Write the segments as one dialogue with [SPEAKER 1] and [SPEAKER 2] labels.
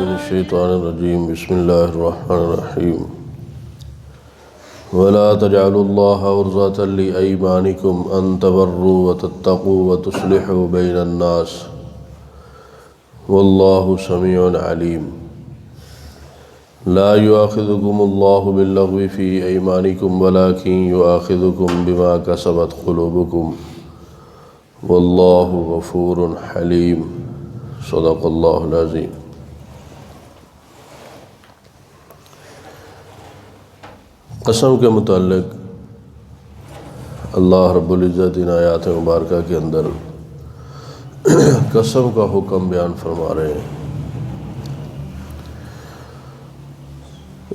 [SPEAKER 1] من الشیطان الرجیم بسم اللہ الرحمن الرحیم ولا تجعلوا اللہ عرضة لأیمانکم ان تبروا وتتقوا وتصلحوا بین الناس واللہ سمیع علیم لا یؤاخذکم اللہ باللغو فی ایمانکم ولکن یؤاخذکم بما کسبت قلوبکم واللہ غفور حلیم صدق اللہ العظیم۔ قسم کے متعلق اللہ رب العزت ان آیات مبارکہ کے اندر قسم کا حکم بیان فرما رہے ہیں۔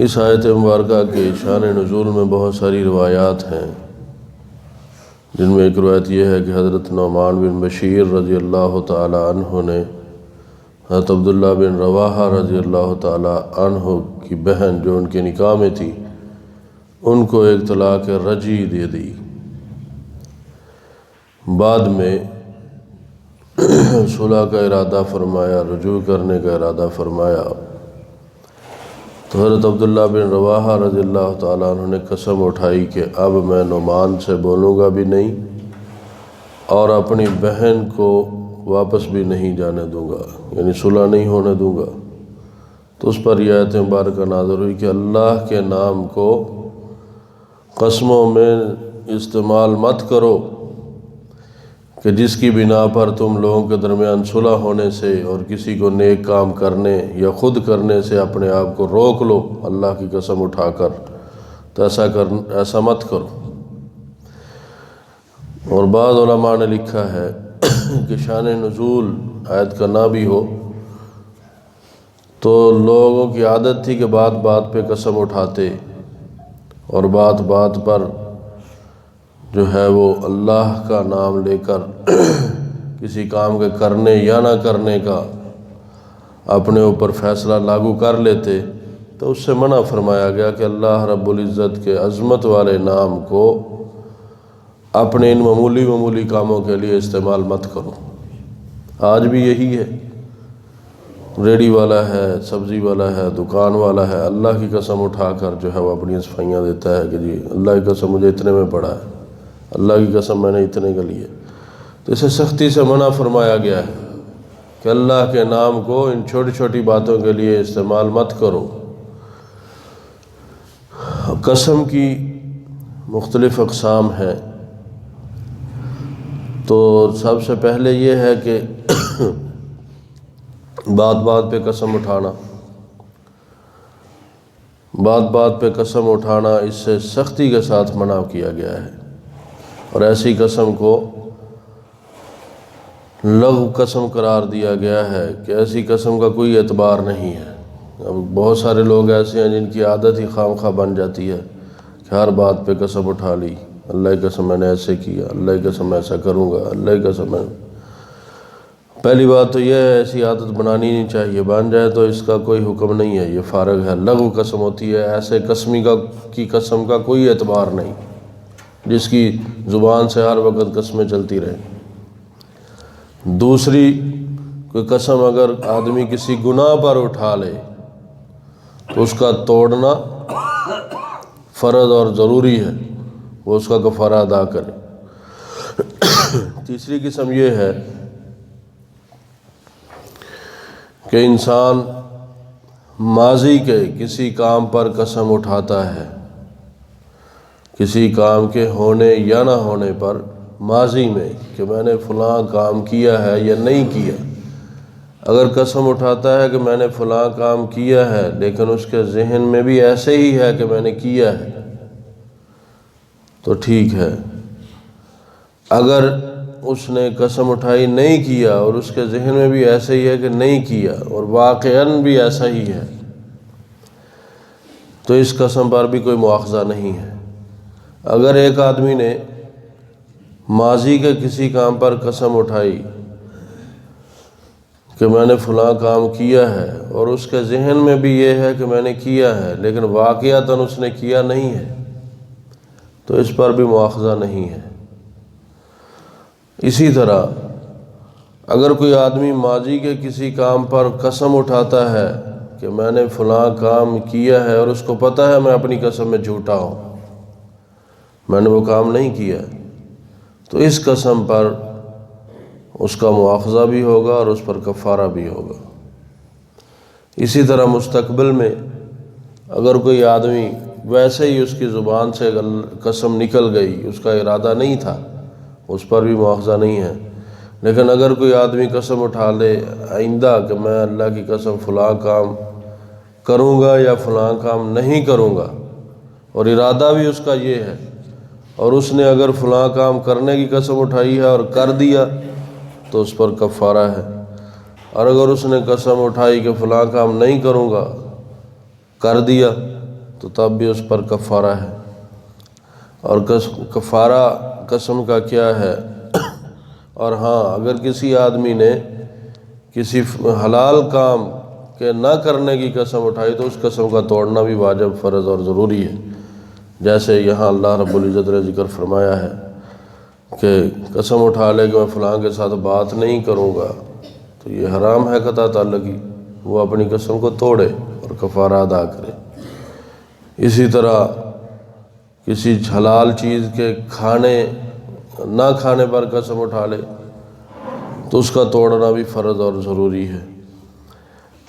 [SPEAKER 1] اس آیت مبارکہ کے شان نزول میں بہت ساری روایات ہیں، جن میں ایک روایت یہ ہے کہ حضرت نعمان بن بشیر رضی اللہ تعالی عنہ نے حضرت عبداللہ بن رواحہ رضی اللہ تعالی عنہ کی بہن جو ان کے نکاح میں تھی، ان کو ایک طلاق رجعی دے دی۔ بعد میں صلح کا ارادہ فرمایا، رجوع کرنے کا ارادہ فرمایا، تو حضرت عبداللہ بن رواحہ رضی اللہ تعالیٰ عنہ نے قسم اٹھائی کہ اب میں نعمان سے بولوں گا بھی نہیں اور اپنی بہن کو واپس بھی نہیں جانے دوں گا، یعنی صلح نہیں ہونے دوں گا۔ تو اس پر یہ آیت مبارکہ نازل ہوئی کہ اللہ کے نام کو قسموں میں استعمال مت کرو کہ جس کی بنا پر تم لوگوں کے درمیان صلح ہونے سے اور کسی کو نیک کام کرنے یا خود کرنے سے اپنے آپ کو روک لو اللہ کی قسم اٹھا کر، تو ایسا مت کرو۔ اور بعض علماء نے لکھا ہے کہ شان نزول آیت کا نہ بھی ہو تو لوگوں کی عادت تھی کہ بات بات پہ قسم اٹھاتے اور بات بات پر جو ہے وہ اللہ کا نام لے کر کسی کام کے کرنے یا نہ کرنے کا اپنے اوپر فیصلہ لاگو کر لیتے، تو اس سے منع فرمایا گیا کہ اللہ رب العزت کے عظمت والے نام کو اپنے ان معمولی کاموں کے لیے استعمال مت کرو۔ آج بھی یہی ہے، ریڑی والا ہے، سبزی والا ہے، دکان والا ہے، اللہ کی قسم اٹھا کر جو ہے وہ اپنی صفائیاں دیتا ہے کہ جی اللہ کی قسم مجھے اتنے میں پڑا ہے، اللہ کی قسم میں نے اتنے کا لیے۔ تو اسے سختی سے منع فرمایا گیا ہے کہ اللہ کے نام کو ان چھوٹی چھوٹی باتوں کے لیے استعمال مت کرو۔ قسم کی مختلف اقسام ہیں، تو سب سے پہلے یہ ہے کہ بات بات پہ قسم اٹھانا، بات بات پہ قسم اٹھانا اس سے سختی کے ساتھ منع کیا گیا ہے، اور ایسی قسم کو لغو قسم قرار دیا گیا ہے کہ ایسی قسم کا کوئی اعتبار نہیں ہے۔ اب بہت سارے لوگ ایسے ہیں جن کی عادت ہی خام خواہ بن جاتی ہے کہ ہر بات پہ قسم اٹھا لی، اللہ کی قسم میں نے ایسے کیا، اللہ کی قسم میں ایسا کروں گا، اللہ کی قسم میں۔ پہلی بات تو یہ ہے ایسی عادت بنانی نہیں چاہیے، بن جائے تو اس کا کوئی حکم نہیں ہے، یہ فارغ ہے، لغو قسم ہوتی ہے۔ ایسے کی قسم کا کوئی اعتبار نہیں جس کی زبان سے ہر وقت قسمیں چلتی رہیں۔ دوسری، کوئی قسم اگر آدمی کسی گناہ پر اٹھا لے تو اس کا توڑنا فرض اور ضروری ہے، وہ اس کا کفارہ ادا کرے۔ تیسری قسم یہ ہے کہ انسان ماضی کے کسی کام پر قسم اٹھاتا ہے، کسی کام کے ہونے یا نہ ہونے پر ماضی میں کہ میں نے فلاں کام کیا ہے یا نہیں کیا۔ اگر قسم اٹھاتا ہے کہ میں نے فلاں کام کیا ہے لیکن اس کے ذہن میں بھی ایسے ہی ہے کہ میں نے کیا ہے تو ٹھیک ہے۔ اگر اس نے قسم اٹھائی نہیں کیا اور اس کے ذہن میں بھی ایسے ہی ہے کہ نہیں کیا اور واقعاً بھی ایسا ہی ہے تو اس قسم پر بھی کوئی مواخذہ نہیں ہے۔ اگر ایک آدمی نے ماضی کے کسی کام پر قسم اٹھائی کہ میں نے فلاں کام کیا ہے اور اس کے ذہن میں بھی یہ ہے کہ میں نے کیا ہے لیکن واقعتاً اس نے کیا نہیں ہے تو اس پر بھی مواخذہ نہیں ہے۔ اسی طرح اگر کوئی آدمی ماضی کے کسی کام پر قسم اٹھاتا ہے کہ میں نے فلاں کام کیا ہے اور اس کو پتہ ہے میں اپنی قسم میں جھوٹا ہوں، میں نے وہ کام نہیں کیا، تو اس قسم پر اس کا مواخذہ بھی ہوگا اور اس پر کفارہ بھی ہوگا۔ اسی طرح مستقبل میں اگر کوئی آدمی ویسے ہی اس کی زبان سے قسم نکل گئی، اس کا ارادہ نہیں تھا، اس پر بھی مواخذہ نہیں ہے، لیکن اگر کوئی آدمی قسم اٹھا لے آئندہ کہ میں اللہ کی قسم فلاں کام کروں گا یا فلاں کام نہیں کروں گا، اور ارادہ بھی اس کا یہ ہے، اور اس نے اگر فلاں کام کرنے کی قسم اٹھائی ہے اور کر دیا تو اس پر کفارہ ہے، اور اگر اس نے قسم اٹھائی کہ فلاں کام نہیں کروں گا، کر دیا تو تب بھی اس پر کفارہ ہے۔ اور کفارہ قسم کا کیا ہے؟ اور ہاں، اگر کسی آدمی نے کسی حلال کام کے نہ کرنے کی قسم اٹھائی تو اس قسم کا توڑنا بھی واجب، فرض اور ضروری ہے، جیسے یہاں اللہ رب العزت نے ذکر فرمایا ہے کہ قسم اٹھا لے کہ میں فلاں کے ساتھ بات نہیں کروں گا، تو یہ حرام ہے قطع تعلقی، وہ اپنی قسم کو توڑے اور کفارہ ادا کرے۔ اسی طرح کسی حلال چیز کے نہ کھانے پر قسم اٹھا لے تو اس کا توڑنا بھی فرض اور ضروری ہے۔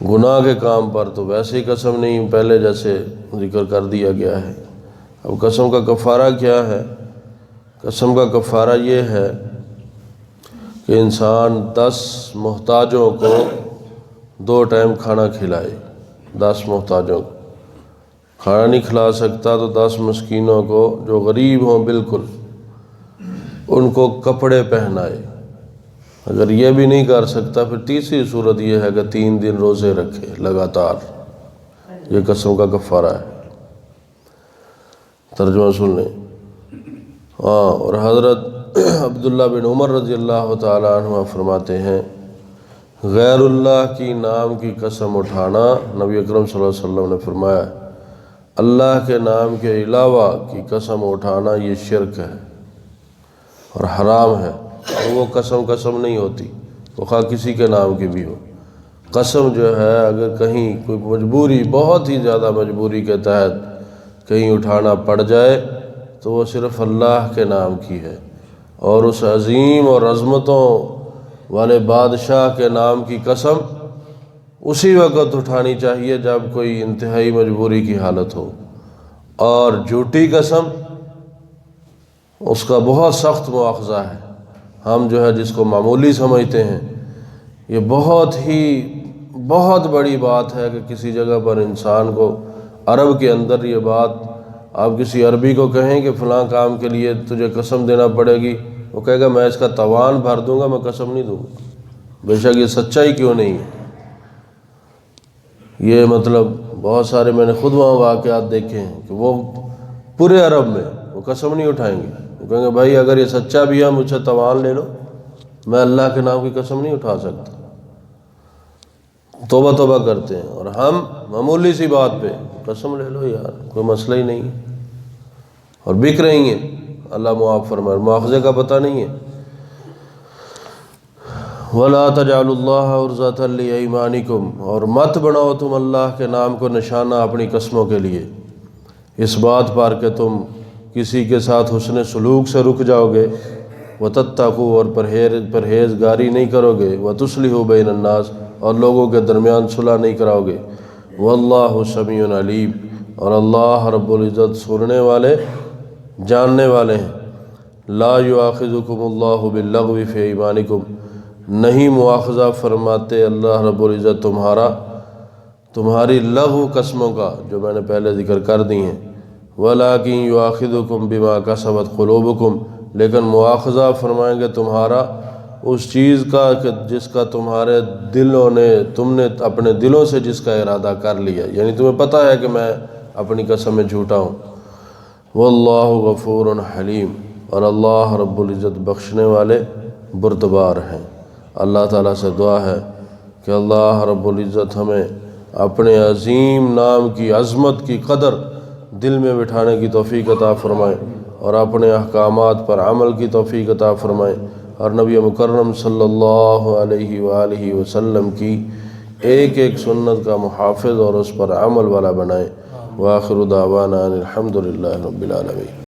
[SPEAKER 1] گناہ کے کام پر تو ویسے ہی قسم نہیں، پہلے جیسے ذکر کر دیا گیا ہے۔ اب قسم کا کفارہ کیا ہے؟ قسم کا کفارہ یہ ہے کہ انسان 10 محتاجوں کو 2 ٹائم کھانا کھلائے۔ 10 محتاجوں کو کھانا نہیں کھلا سکتا تو 10 مسکینوں کو جو غریب ہوں بالکل، ان کو کپڑے پہنائے۔ اگر یہ بھی نہیں کر سکتا پھر تیسری صورت یہ ہے کہ 3 دن روزے رکھے لگاتار، یہ قسم کا کفارہ ہے۔ ترجمہ سن لیں۔ اور حضرت عبداللہ بن عمر رضی اللہ تعالیٰ عنہ فرماتے ہیں، غیر اللہ کی نام کی قسم اٹھانا، نبی اکرم صلی اللہ علیہ وسلم نے فرمایا اللہ کے نام کے علاوہ کی قسم اٹھانا یہ شرک ہے اور حرام ہے، اور وہ قسم نہیں ہوتی، وہ خواہ کسی کے نام کی بھی ہو۔ قسم جو ہے اگر کہیں کوئی مجبوری، بہت ہی زیادہ مجبوری کے تحت کہیں اٹھانا پڑ جائے تو وہ صرف اللہ کے نام کی ہے، اور اس عظیم اور عظمتوں والے بادشاہ کے نام کی قسم اسی وقت اٹھانی چاہیے جب کوئی انتہائی مجبوری کی حالت ہو، اور جھوٹی قسم اس کا بہت سخت مواخذہ ہے۔ ہم جو ہے جس کو معمولی سمجھتے ہیں، یہ بہت بڑی بات ہے کہ کسی جگہ پر انسان کو، عرب کے اندر یہ بات، آپ کسی عربی کو کہیں کہ فلاں کام کے لیے تجھے قسم دینا پڑے گی، وہ کہے گا میں اس کا تاوان بھر دوں گا، میں قسم نہیں دوں گا، بے شک یہ سچائی کیوں نہیں ہے۔ یہ مطلب بہت سارے میں نے خود وہاں واقعات دیکھے ہیں کہ وہ پورے عرب میں وہ قسم نہیں اٹھائیں گے، وہ کہیں گے بھائی اگر یہ سچا بھی ہے مجھ سے تاوان لے لو، میں اللہ کے نام کی قسم نہیں اٹھا سکتا۔ توبہ کرتے ہیں، اور ہم معمولی سی بات پہ قسم لے لو یار، کوئی مسئلہ ہی نہیں ہے، اور بک رہی ہیں، اللہ معاف فرمائے، مواخذے کا پتہ نہیں ہے۔ وَلَا تَجْعَلُوا اللَّهَ عُرْضَةً لِأَيْمَانِكُمْ، اور مت بناؤ تم اللہ کے نام کو نشانہ اپنی قسموں کے لیے، اس بات پر کہ تم کسی کے ساتھ حسن سلوک سے رک جاؤ گے، وَتَتَّقُوا، اور پرہیزگاری نہیں کرو گے، وَتُصْلِحُوا بَيْنَ النَّاسِ، اور لوگوں کے درمیان صلح نہیں کراؤ گے، وَاللَّهُ سَمِيعٌ عَلِيمٌ، اور اللہ رب العزت سننے والے جاننے والے ہیں۔ لَا يُؤَاخِذُكُمُ اللَّهُ بِاللَّغْوِ فِي أَيْمَانِكُمْ، نہیں مواخذہ فرماتے اللہ رب العزت تمہاری لغو قسموں کا، جو میں نے پہلے ذکر کر دی ہیں، وَلَٰكِن يُؤَاخِذُكُمْ بِمَا كَسَبَتْ قُلُوبُكُمْ، لیکن مواخذہ فرمائیں گے تمہارا اس چیز کا کہ جس کا تمہارے تم نے اپنے دلوں سے جس کا ارادہ کر لیا، یعنی تمہیں پتہ ہے کہ میں اپنی قسم میں جھوٹا ہوں۔ وَاللَّهُ غَفُورٌ حَلِيمٌ، اور اللہ رب العزت بخشنے والے بردبار ہیں۔ اللہ تعالیٰ سے دعا ہے کہ اللہ رب العزت ہمیں اپنے عظیم نام کی عظمت کی قدر دل میں بٹھانے کی توفیق عطا فرمائے، اور اپنے احکامات پر عمل کی توفیق عطا فرمائے، اور نبی مکرم صلی اللہ علیہ وآلہ وسلم کی ایک ایک سنت کا محافظ اور اس پر عمل والا بنائے۔ وآخر دعوانا ان الحمد للہ رب العالمین۔